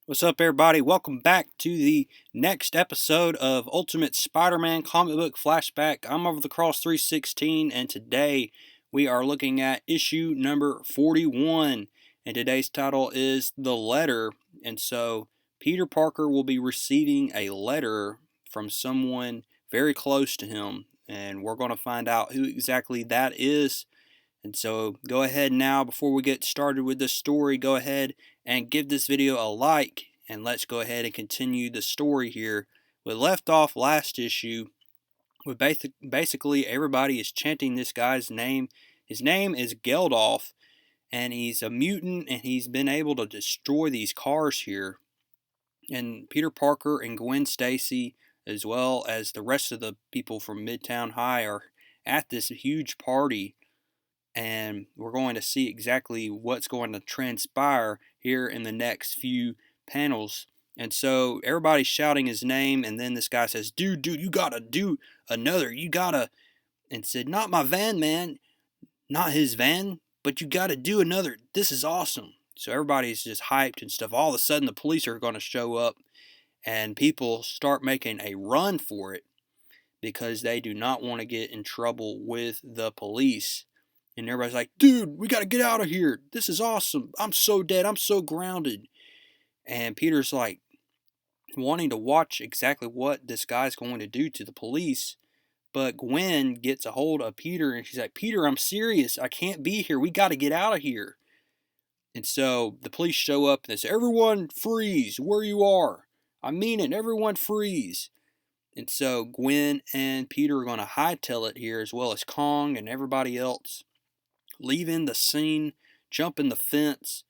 What's up, everybody? Welcome back to the next episode of Ultimate Spider-Man Comic Book Flashback. I'm Over the Cross 316, and today we are looking at issue number 41. And today's title is The Letter. And so Peter Parker will be receiving a letter from someone very close to him, and we're going to find out who exactly that is. And so go ahead now, before we get started with this story, go ahead and give this video a like, and let's go ahead and continue the story here. We left off last issue with basically everybody is chanting this guy's name. His name is Geldof, and he's a mutant, and he's been able to destroy these cars here. And Peter Parker and Gwen Stacy, as well as the rest of the people from Midtown High, are at this huge party, and we're going to see exactly what's going to transpire here in the next few panels. And so everybody's shouting his name, and then this guy says, dude, you gotta do another, you gotta, and said, not my van, man, not his van, but you gotta do another, this is awesome. So everybody's just hyped and stuff. All of a sudden the police are going to show up, and people start making a run for it because they do not want to get in trouble with the police. And everybody's like, dude, we got to get out of here. This is awesome. I'm so dead. I'm so grounded. And Peter's like wanting to watch exactly what this guy's going to do to the police. But Gwen gets a hold of Peter, and she's like, Peter, I'm serious. I can't be here. We got to get out of here. And so the police show up and they say, everyone freeze where you are. I mean it. Everyone freeze. And so Gwen and Peter are going to hightail it here, as well as Kong and everybody else, leaving the scene, jumping the fence.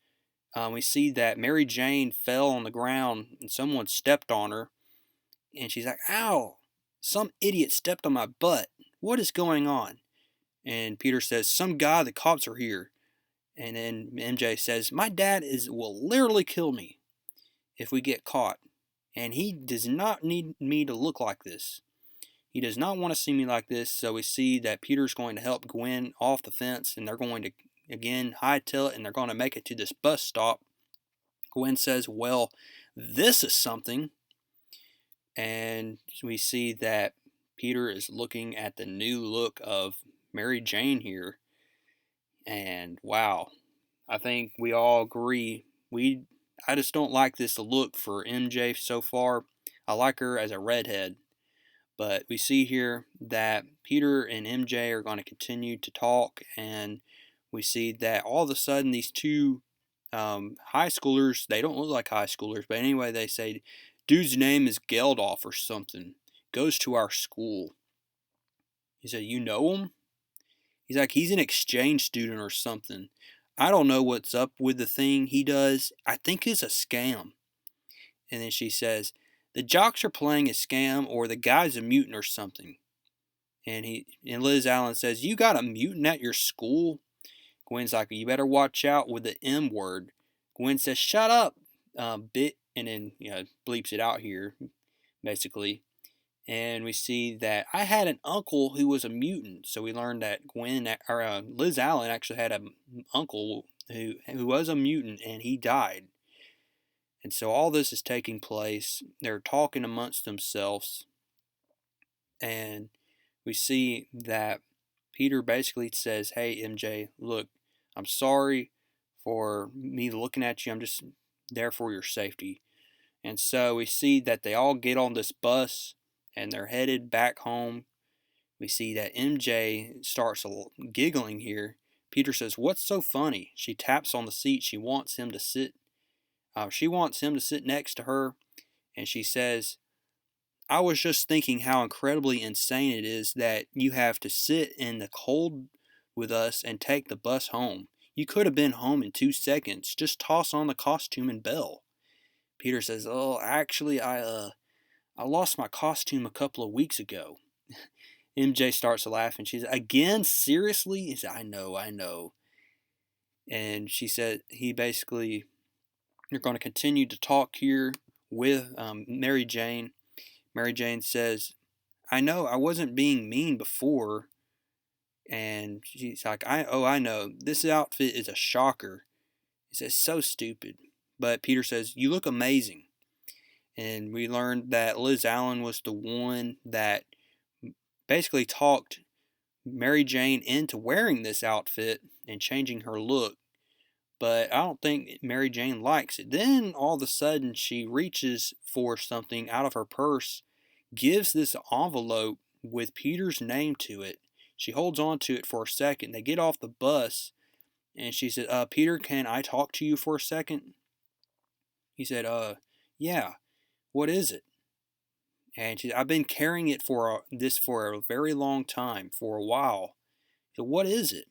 We see that Mary Jane fell on the ground and someone stepped on her. And she's like, ow, some idiot stepped on my butt. What is going on? And Peter says, some guy, the cops are here. And then MJ says, my dad will literally kill me if we get caught. And he does not need me to look like this. He does not want to see me like this. So we see that Peter's going to help Gwen off the fence, and they're going to, again, hightail it, and they're going to make it to this bus stop. Gwen says, well, this is something. And we see that Peter is looking at the new look of Mary Jane here. And wow, I think we all agree. I just don't like this look for MJ so far. I like her as a redhead. But we see here that Peter and MJ are going to continue to talk, and we see that all of a sudden these two high schoolers, they don't look like high schoolers, but anyway, they say, dude's name is Geldof or something, goes to our school. He said, you know him? He's like, he's an exchange student or something. I don't know what's up with the thing he does. I think it's a scam. And then she says, the jocks are playing a scam, or the guy's a mutant or something. And Liz Allen says, you got a mutant at your school? Gwen's like, you better watch out with the M word. Gwen says, shut up, bit, and then, bleeps it out here, basically. And we see that I had an uncle who was a mutant. So we learned that Liz Allen actually had an uncle who was a mutant, and he died. And so all this is taking place. They're talking amongst themselves. And we see that Peter basically says, hey, MJ, look, I'm sorry for me looking at you. I'm just there for your safety. And so we see that they all get on this bus, and they're headed back home. We see that MJ starts giggling here. Peter says, what's so funny? She taps on the seat. She wants him to sit next to her, and she says, I was just thinking how incredibly insane it is that you have to sit in the cold with us and take the bus home. You could have been home in 2 seconds. Just toss on the costume and bell. Peter says, oh, actually, I lost my costume a couple of weeks ago. MJ starts to laugh, and she's, again, seriously? He said, I know. And she said, you're going to continue to talk here with Mary Jane. Mary Jane says, I know I wasn't being mean before. And she's like, I know. This outfit is a shocker. He says, so stupid. But Peter says, "You look amazing." And we learned that Liz Allen was the one that basically talked Mary Jane into wearing this outfit and changing her look. But I don't think Mary Jane likes it. Then all of a sudden she reaches for something out of her purse, gives this envelope with Peter's name to it. She holds on to it for a second. They get off the bus and she said, "Peter, can I talk to you for a second?" He said, "Yeah, what is it?" And she said, "I've been carrying it for this for a very long time, for a while." So what is it?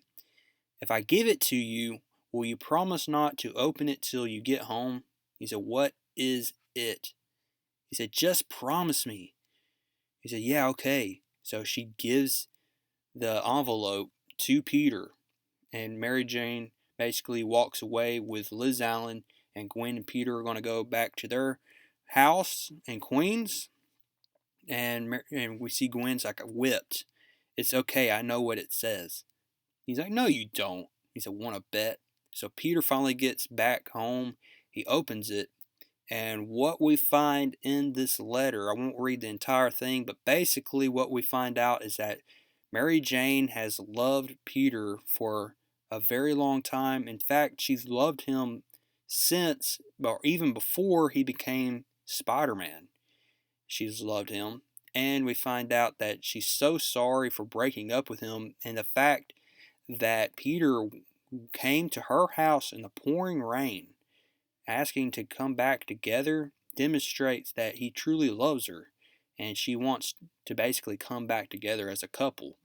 "If I give it to you, will you promise not to open it till you get home?" He said, "What is it?" He said, "Just promise me." He said, "Yeah, okay." So she gives the envelope to Peter, and Mary Jane basically walks away with Liz Allen, and Gwen and Peter are going to go back to their house in Queens, and we see Gwen's like whipped. "It's okay, I know what it says." He's like, "No, you don't." He said, "Want to bet?" So Peter finally gets back home. He opens it. And what we find in this letter, I won't read the entire thing, but basically what we find out is that Mary Jane has loved Peter for a very long time. In fact, she's loved him since, or even before he became Spider-Man. She's loved him. And we find out that she's so sorry for breaking up with him, and the fact that Peter came to her house in the pouring rain asking to come back together demonstrates that he truly loves her, and she wants to basically come back together as a couple.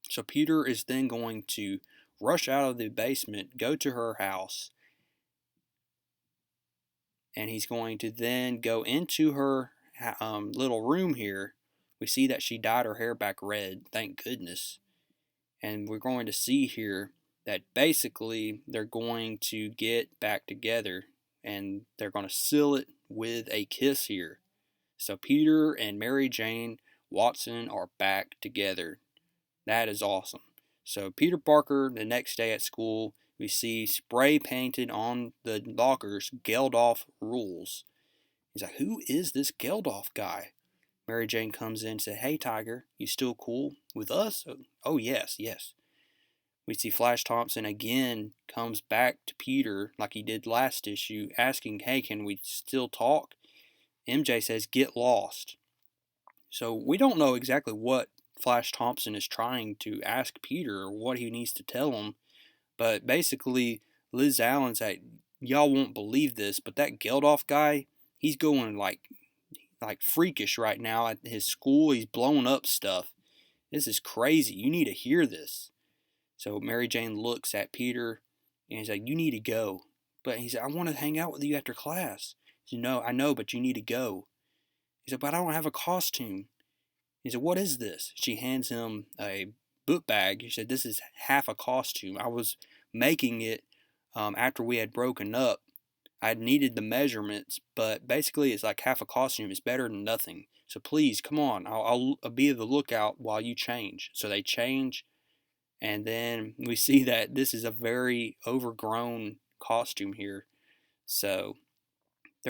So Peter is then going to rush out of the basement, go to her house, and he's going to then go into her little room here. We see that she dyed her hair back red, thank goodness. And we're going to see here that basically they're going to get back together, and they're going to seal it with a kiss here. So Peter and Mary Jane Watson are back together. That is awesome. So Peter Parker, the next day at school, we see spray painted on the lockers, Geldof rules. He's like, "Who is this Geldof guy?" Mary Jane comes in and says, "Hey Tiger, you still cool with us?" "Oh yes, yes." We see Flash Thompson again comes back to Peter like he did last issue, asking, "Hey, can we still talk?" MJ says, "Get lost." So we don't know exactly what Flash Thompson is trying to ask Peter or what he needs to tell him, but basically Liz Allen's like, "Y'all won't believe this, but that Geldof guy, he's going like freakish right now at his school. He's blowing up stuff. This is crazy. You need to hear this." So Mary Jane looks at Peter and he's like, "You need to go." But he said, "I want to hang out with you after class." He said, "No, I know, but you need to go." He said, "But I don't have a costume." He said, "What is this?" She hands him a book bag. He said, "This is half a costume. I was making it after we had broken up. I needed the measurements, but basically it's like half a costume. It's better than nothing. So please, come on. I'll be the lookout while you change." So they change, and then we see that this is a very overgrown costume here. So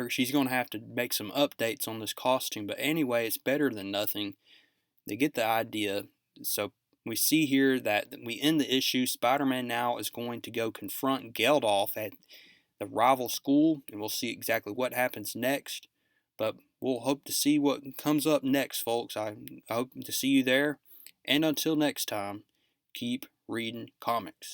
she's going to have to make some updates on this costume. But anyway, it's better than nothing. They get the idea. So we see here that we end the issue. Spider-Man now is going to go confront Geldof at the rival school, and we'll see exactly what happens next. But we'll hope to see what comes up next, folks. I hope to see you there. And until next time, keep reading comics.